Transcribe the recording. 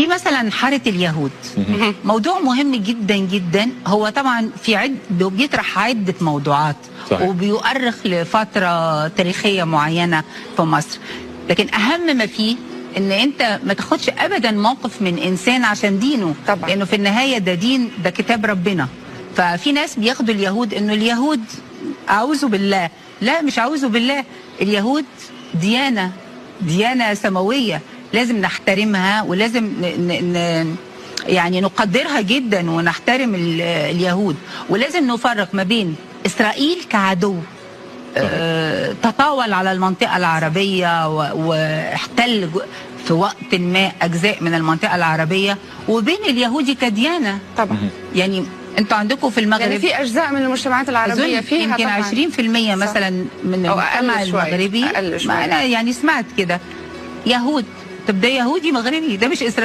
في مثلا حارة اليهود، موضوع مهم جدا جدا. هو طبعا بيطرح عدة موضوعات، صحيح. وبيؤرخ لفترة تاريخية معينة في مصر، لكن أهم ما فيه ان انت ما تاخدش ابدا موقف من انسان عشان دينه طبعا. لانه في النهاية ده دين، ده كتاب ربنا. ففي ناس بياخدوا اليهود انه اليهود اعوذ بالله، لا مش اعوذ بالله، اليهود ديانة سماوية لازم نحترمها، ولازم يعني نقدرها جدا ونحترم اليهود، ولازم نفرق ما بين إسرائيل كعدو تطاول على المنطقة العربية واحتل في وقت ما أجزاء من المنطقة العربية، وبين اليهود كديانة. طبعا. يعني انتوا عندكم في المغرب يعني في اجزاء من المجتمعات العربيه فيها يمكن طبعا 20% مثلا من المجتمع المغربي، أقل شوي. ما انا يعني سمعت كده يهود. طب ده يهودي مغربي، ده مش إسرائيلي.